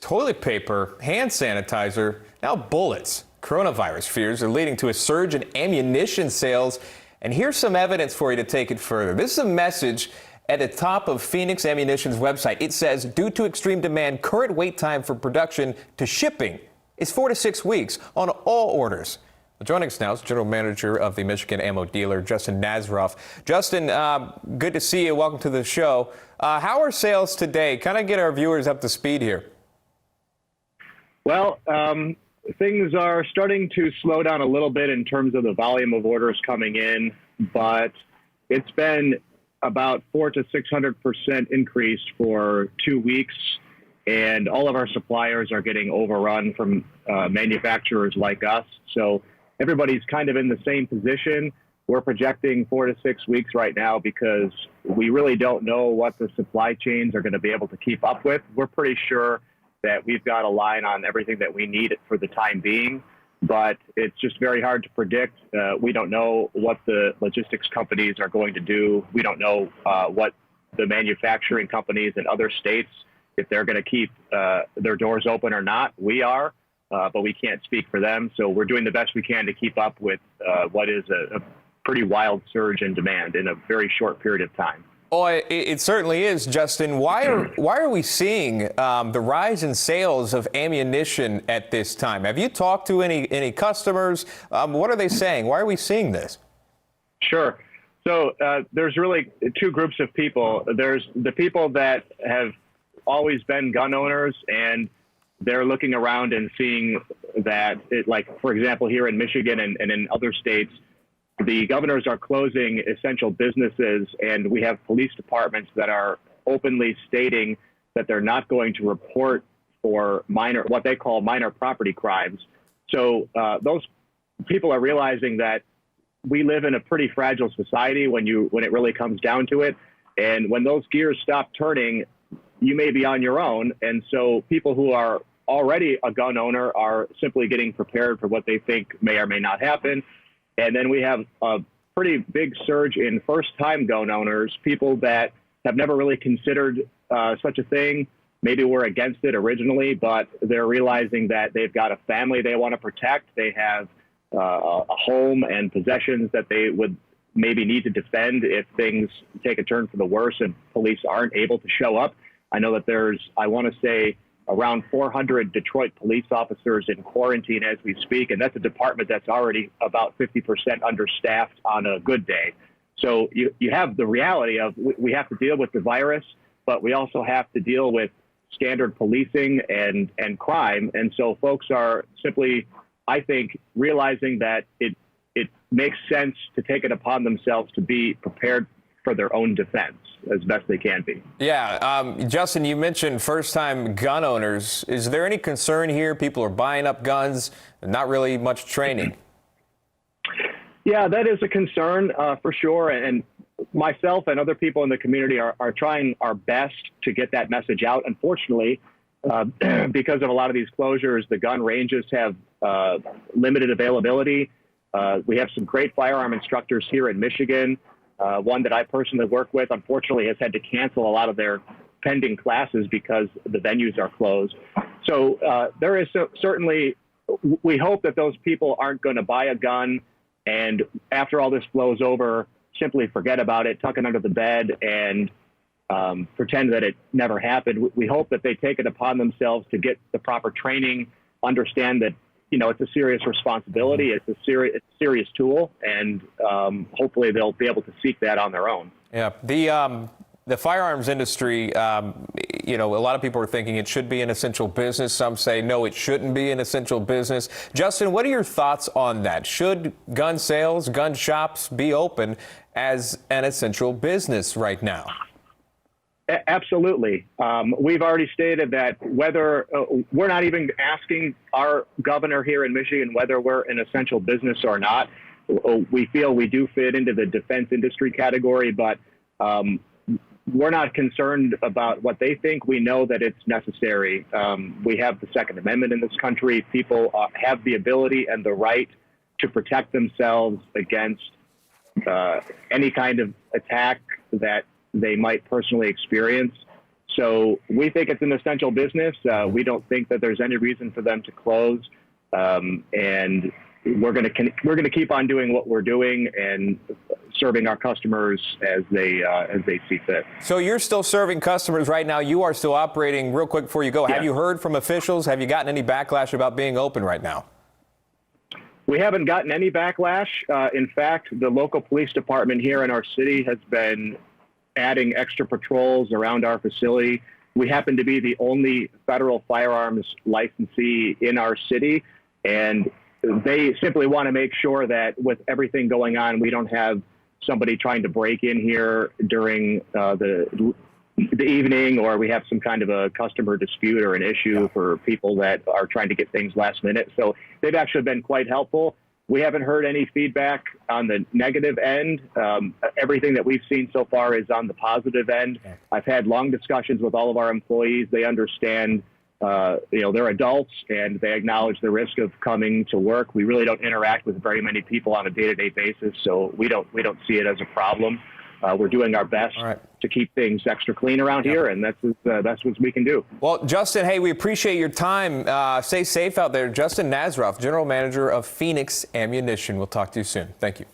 Toilet paper, hand sanitizer, now bullets. Coronavirus fears are leading to a surge in ammunition sales. And here's some evidence for you to take it further. This is a message at the top of Fenix Ammunition's website. It says, due to extreme demand, current wait time for production to shipping is 4 to 6 weeks on all orders. Well, joining us now is General Manager of the Michigan Ammo Dealer, Justin Nazaroff. Justin, good to see you. Welcome to the show. How are sales today? Kind of get our viewers up to speed here. Well, things are starting to slow down a little bit in terms of the volume of orders coming in, but it's been about 400 to 600% increase for 2 weeks, and all of our suppliers are getting overrun from manufacturers like us. So everybody's kind of in the same position. We're projecting 4 to 6 weeks right now because we really don't know what the supply chains are going to be able to keep up with. We're pretty sure that we've got a line on everything that we need for the time being, but it's just very hard to predict. We don't know what the logistics companies are going to do. We don't know what the manufacturing companies in other states, if they're going to keep their doors open or not. We are, but we can't speak for them. So we're doing the best we can to keep up with what is a pretty wild surge in demand in a very short period of time. Oh, it certainly is, Justin. Why are we seeing the rise in sales of ammunition at this time? Have you talked to any customers? What are they saying? Why are we seeing this? Sure. So there's really two groups of people. There's the people that have always been gun owners, and they're looking around and seeing that, like, for example, here in Michigan and in other states, the governors are closing essential businesses, and we have police departments that are openly stating that they're not going to report for what they call minor property crimes. So those people are realizing that we live in a pretty fragile society when it really comes down to it. And when those gears stop turning, you may be on your own. And so people who are already a gun owner are simply getting prepared for what they think may or may not happen. And then we have a pretty big surge in first-time gun owners, people that have never really considered such a thing. Maybe were against it originally, but they're realizing that they've got a family they want to protect. They have a home and possessions that they would maybe need to defend if things take a turn for the worse and police aren't able to show up. I know that there's, I want to say, around 400 Detroit police officers in quarantine as we speak, and that's a department that's already about 50% understaffed on a good day. So you have the reality of we have to deal with the virus, but we also have to deal with standard policing and crime. And so folks are simply, I think, realizing that it makes sense to take it upon themselves to be prepared for their own defense as best they can be. Yeah. Justin, you mentioned first-time gun owners. Is there any concern here? People are buying up guns, not really much training. Yeah, that is a concern for sure. And myself and other people in the community are trying our best to get that message out. Unfortunately, because of a lot of these closures, the gun ranges have limited availability. We have some great firearm instructors here in Michigan. One that I personally work with, unfortunately, has had to cancel a lot of their pending classes because the venues are closed. So there is certainly, we hope that those people aren't going to buy a gun and after all this blows over, simply forget about it, tuck it under the bed, and pretend that it never happened. We hope that they take it upon themselves to get the proper training, understand that, you know, it's a serious responsibility. It's a serious tool, and hopefully they'll be able to seek that on their own. Yeah, the firearms industry, you know, a lot of people are thinking it should be an essential business. Some say no, it shouldn't be an essential business. Justin, what are your thoughts on that? Should gun sales, gun shops be open as an essential business right now? Absolutely. We've already stated that whether we're not even asking our governor here in Michigan whether we're an essential business or not. We feel we do fit into the defense industry category, but we're not concerned about what they think. We know that it's necessary. We have the Second Amendment in this country. People have the ability and the right to protect themselves against any kind of attack that they might personally experience. So we think it's an essential business. We don't think that there's any reason for them to close. And we're going to keep on doing what we're doing and serving our customers as they see fit. So you're still serving customers right now. You are still operating. Real quick before you go, have you heard from officials? Have you gotten any backlash about being open right now? We haven't gotten any backlash. In fact, the local police department here in our city has been adding extra patrols around our facility. We happen to be the only federal firearms licensee in our city, and they simply want to make sure that with everything going on, we don't have somebody trying to break in here during the evening, or we have some kind of a customer dispute or an issue for people that are trying to get things last minute. So they've actually been quite helpful. We haven't heard any feedback on the negative end. Everything that we've seen so far is on the positive end. I've had long discussions with all of our employees. They understand, they're adults and they acknowledge the risk of coming to work. We really don't interact with very many people on a day-to-day basis, so we don't see it as a problem. We're doing our best to keep things extra clean around here, and that's what we can do. Well, Justin, hey, we appreciate your time. Stay safe out there. Justin Nazaroff, General Manager of Fenix Ammunition. We'll talk to you soon. Thank you.